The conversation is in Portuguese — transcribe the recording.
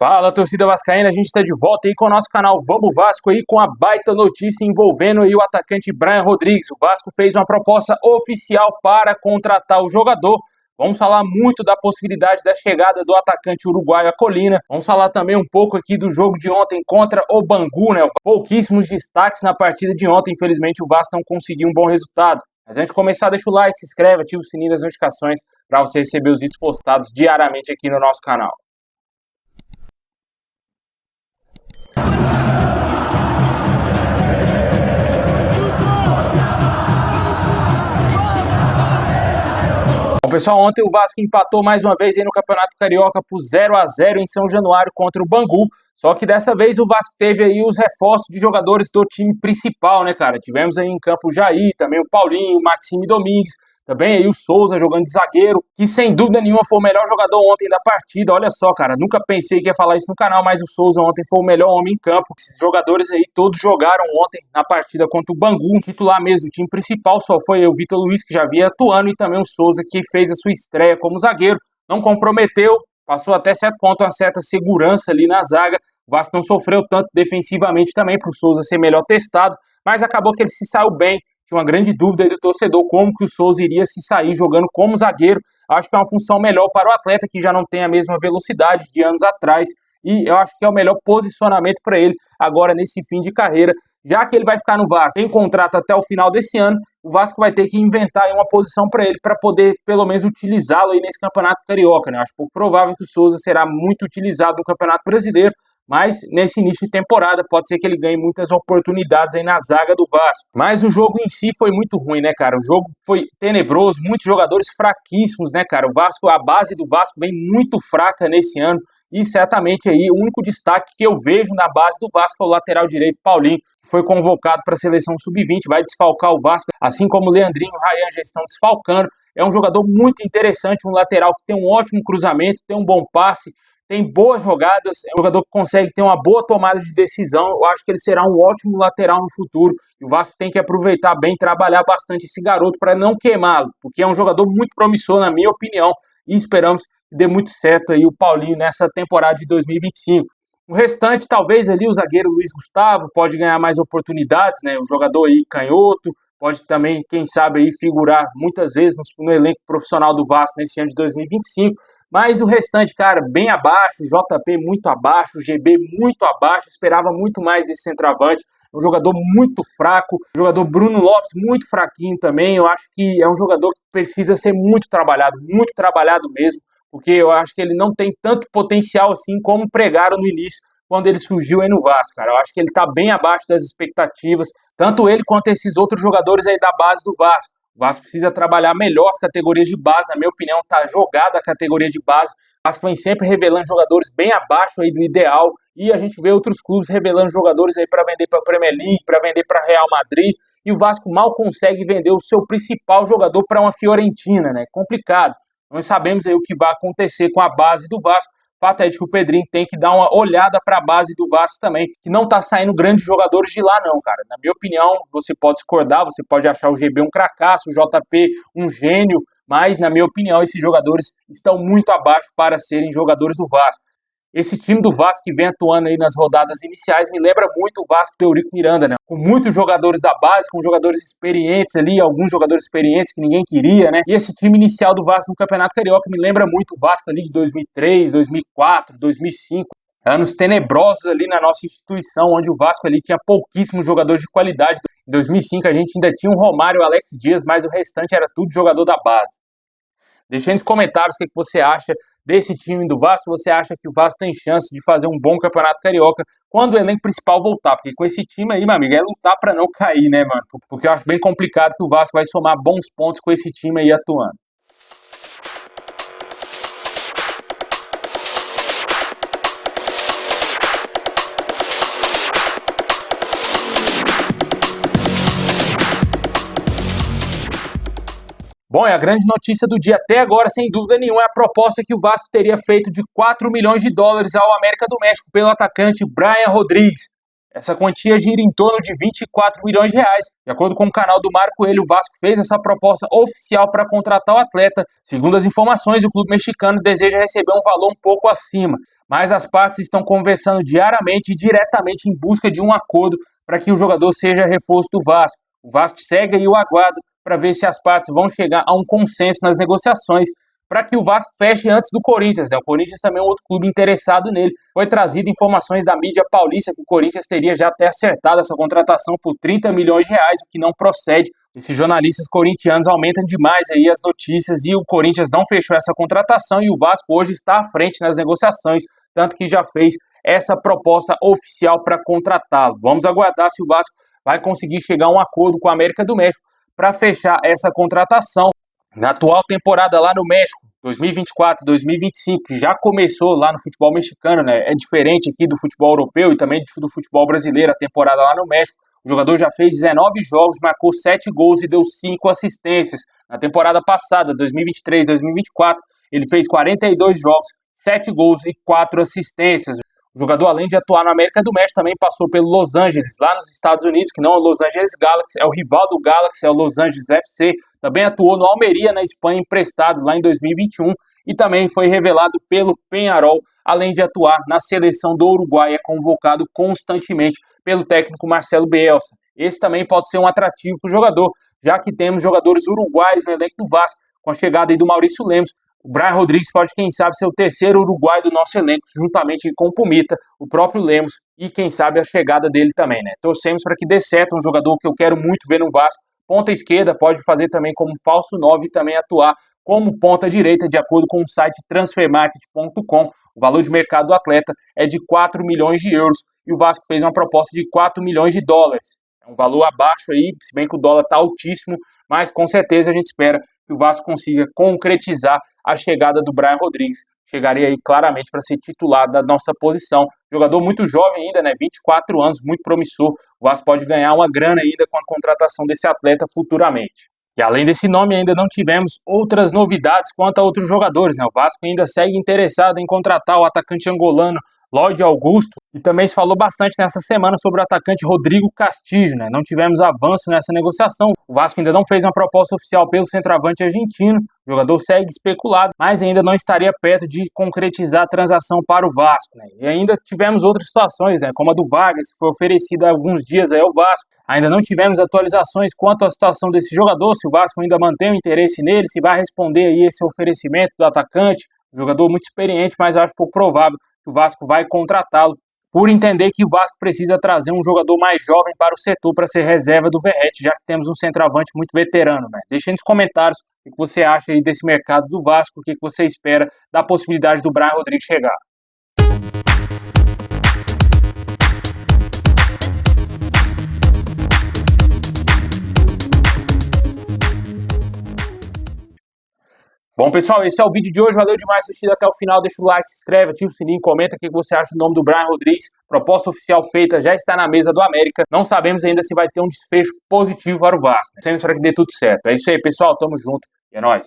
Fala, torcida vascaína, a gente está de volta aí com o nosso canal Vamos Vasco aí com a baita notícia envolvendo aí o atacante Brian Rodrigues. O Vasco fez uma proposta oficial para contratar o jogador. Vamos falar muito da possibilidade da chegada do atacante uruguaio à Colina. Vamos falar também um pouco aqui do jogo de ontem contra o Bangu, né? Pouquíssimos destaques na partida de ontem, infelizmente o Vasco não conseguiu um bom resultado. Mas antes de começar, deixa o like, se inscreve, ativa o sininho das notificações para você receber os vídeos postados diariamente aqui no nosso canal. Bom, pessoal, ontem o Vasco empatou mais uma vez aí no Campeonato Carioca por 0-0 em São Januário contra o Bangu. Só que dessa vez o Vasco teve aí os reforços de jogadores do time principal, né, cara? Tivemos aí em campo o Jair, também o Paulinho, o Maxime Domingues, também aí o Souza jogando de zagueiro, que sem dúvida nenhuma foi o melhor jogador ontem da partida. Olha só, cara, nunca pensei que ia falar isso no canal, mas o Souza ontem foi o melhor homem em campo. Esses jogadores aí todos jogaram ontem na partida contra o Bangu, um titular mesmo do time principal, só foi o Vitor Luiz, que já vinha atuando, e também o Souza, que fez a sua estreia como zagueiro. Não comprometeu, passou até certo ponto uma certa segurança ali na zaga. O Vasco não sofreu tanto defensivamente também, para o Souza ser melhor testado, mas acabou que ele se saiu bem. Tinha uma grande dúvida aí do torcedor como que o Souza iria se sair jogando como zagueiro. Acho que é uma função melhor para o atleta, que já não tem a mesma velocidade de anos atrás, e eu acho que é o melhor posicionamento para ele agora nesse fim de carreira. Já que ele vai ficar no Vasco, tem contrato até o final desse ano, o Vasco vai ter que inventar aí uma posição para ele, para poder pelo menos utilizá-lo aí nesse Campeonato Carioca, né? Acho pouco provável que o Souza será muito utilizado no Campeonato Brasileiro, mas nesse início de temporada pode ser que ele ganhe muitas oportunidades aí na zaga do Vasco. Mas o jogo em si foi muito ruim, né, cara? O jogo foi tenebroso, muitos jogadores fraquíssimos, né, cara? O Vasco, a base do Vasco vem muito fraca nesse ano, e certamente aí o único destaque que eu vejo na base do Vasco é o lateral direito Paulinho, que foi convocado para a seleção sub-20, vai desfalcar o Vasco, assim como o Leandrinho e o Ryan já estão desfalcando. É um jogador muito interessante, um lateral que tem um ótimo cruzamento, tem um bom passe, tem boas jogadas, é um jogador que consegue ter uma boa tomada de decisão. Eu acho que ele será um ótimo lateral no futuro. E o Vasco tem que aproveitar bem, trabalhar bastante esse garoto para não queimá-lo, porque é um jogador muito promissor, na minha opinião, e esperamos que dê muito certo aí o Paulinho nessa temporada de 2025. O restante, talvez ali o zagueiro Luiz Gustavo pode ganhar mais oportunidades, né? O jogador aí canhoto, pode também, quem sabe, aí figurar muitas vezes no elenco profissional do Vasco nesse ano de 2025. Mas o restante, cara, bem abaixo, JP muito abaixo, GB muito abaixo, esperava muito mais desse centroavante, um jogador muito fraco, o jogador Bruno Lopes muito fraquinho também. Eu acho que é um jogador que precisa ser muito trabalhado mesmo, porque eu acho que ele não tem tanto potencial assim como pregaram no início, quando ele surgiu aí no Vasco, cara. Eu acho que ele tá bem abaixo das expectativas, tanto ele quanto esses outros jogadores aí da base do Vasco. O Vasco precisa trabalhar melhor as categorias de base, na minha opinião, tá jogada a categoria de base. O Vasco vem sempre revelando jogadores bem abaixo aí do ideal, e a gente vê outros clubes revelando jogadores aí para vender para a Premier League, para vender para Real Madrid, e o Vasco mal consegue vender o seu principal jogador para uma Fiorentina, né? Complicado. Nós sabemos aí o que vai acontecer com a base do Vasco. O fato é de que o Pedrinho tem que dar uma olhada para a base do Vasco também, que não tá saindo grandes jogadores de lá não, cara. Na minha opinião, você pode discordar, você pode achar o GB um cracaço, o JP um gênio, mas na minha opinião esses jogadores estão muito abaixo para serem jogadores do Vasco. Esse time do Vasco que vem atuando aí nas rodadas iniciais me lembra muito o Vasco do Eurico Miranda, né? Com muitos jogadores da base, com jogadores experientes ali, alguns jogadores experientes que ninguém queria, né? E esse time inicial do Vasco no Campeonato Carioca me lembra muito o Vasco ali de 2003, 2004, 2005. Anos tenebrosos ali na nossa instituição, onde o Vasco ali tinha pouquíssimos jogadores de qualidade. Em 2005 a gente ainda tinha um Romário e o Alex Dias, mas o restante era tudo jogador da base. Deixa aí nos comentários o que você acha desse time do Vasco. Você acha que o Vasco tem chance de fazer um bom Campeonato Carioca quando o elenco principal voltar? Porque com esse time aí, meu amigo, é lutar para não cair, né, mano? Porque eu acho bem complicado que o Vasco vai somar bons pontos com esse time aí atuando. Bom, e a grande notícia do dia até agora, sem dúvida nenhuma, é a proposta que o Vasco teria feito de 4 milhões de dólares ao América do México pelo atacante Brian Rodrigues. Essa quantia gira em torno de 24 milhões de reais. De acordo com o canal do Marco Coelho, o Vasco fez essa proposta oficial para contratar o atleta. Segundo as informações, o clube mexicano deseja receber um valor um pouco acima. mas as partes estão conversando diariamente e diretamente em busca de um acordo para que o jogador seja reforço do Vasco. O Vasco segue aí o aguardo para ver se as partes vão chegar a um consenso nas negociações para que o Vasco feche antes do Corinthians, né? O Corinthians também é um outro clube interessado nele. Foi trazido informações da mídia paulista que o Corinthians teria já até acertado essa contratação por 30 milhões de reais, o que não procede. Esses jornalistas corintianos aumentam demais aí as notícias e o Corinthians não fechou essa contratação e o Vasco hoje está à frente nas negociações, tanto que já fez essa proposta oficial para contratá-lo. Vamos aguardar se o Vasco vai conseguir chegar a um acordo com a América do México para fechar essa contratação. Na atual temporada lá no México, 2024-2025, que já começou lá no futebol mexicano, né? É diferente aqui do futebol europeu e também do futebol brasileiro, a temporada lá no México. O jogador já fez 19 jogos, marcou 7 gols e deu 5 assistências. Na temporada passada, 2023-2024, ele fez 42 jogos, 7 gols e 4 assistências. O jogador, além de atuar na América do México, também passou pelo Los Angeles, lá nos Estados Unidos, que não é o Los Angeles Galaxy, é o rival do Galaxy, é o Los Angeles FC. Também atuou no Almeria, na Espanha, emprestado lá em 2021. E também foi revelado pelo Peñarol, além de atuar na seleção do Uruguai, é convocado constantemente pelo técnico Marcelo Bielsa. Esse também pode ser um atrativo para o jogador, já que temos jogadores uruguaios no elenco do Vasco, com a chegada aí do Maurício Lemos. O Brian Rodrigues pode, quem sabe, ser o terceiro uruguaio do nosso elenco, juntamente com o Pumita, o próprio Lemos e, quem sabe, a chegada dele também, né? Torcemos para que dê certo, um jogador que eu quero muito ver no Vasco. Ponta esquerda, pode fazer também como falso 9 e também atuar como ponta direita, de acordo com o site transfermarket.com. O valor de mercado do atleta é de 4 milhões de euros e o Vasco fez uma proposta de 4 milhões de dólares. É um valor abaixo aí, se bem que o dólar está altíssimo, mas com certeza a gente espera que o Vasco consiga concretizar a chegada do Brian Rodrigues. Chegaria aí claramente para ser titular da nossa posição. Jogador muito jovem ainda, né? 24 anos, muito promissor. O Vasco pode ganhar uma grana ainda com a contratação desse atleta futuramente. E além desse nome, ainda não tivemos outras novidades quanto a outros jogadores, né? O Vasco ainda segue interessado em contratar o atacante angolano Lloyd Augusto, e também se falou bastante nessa semana sobre o atacante Rodrigo Castillo, né? Não tivemos avanço nessa negociação. O Vasco ainda não fez uma proposta oficial pelo centroavante argentino. O jogador segue especulado, mas ainda não estaria perto de concretizar a transação para o Vasco, né? E ainda tivemos outras situações, né? Como a do Vargas, que foi oferecida há alguns dias aí ao Vasco. Ainda não tivemos atualizações quanto à situação desse jogador, se o Vasco ainda mantém o interesse nele, se vai responder aí esse oferecimento do atacante. Jogador muito experiente, mas acho pouco provável que o Vasco vai contratá-lo, por entender que o Vasco precisa trazer um jogador mais jovem para o setor para ser reserva do Verratti, já que temos um centroavante muito veterano, né? Deixa aí nos comentários o que você acha aí desse mercado do Vasco, o que você espera da possibilidade do Brian Rodrigues chegar. Bom, pessoal, esse é o vídeo de hoje. Valeu demais por assistir até o final. Deixa o like, se inscreve, ativa o sininho, comenta o que você acha do nome do Brian Rodrigues. Proposta oficial feita, já está na mesa do América. Não sabemos ainda se vai ter um desfecho positivo para o Vasco. Sempre para que dê tudo certo. É isso aí, pessoal. Tamo junto. E é nóis.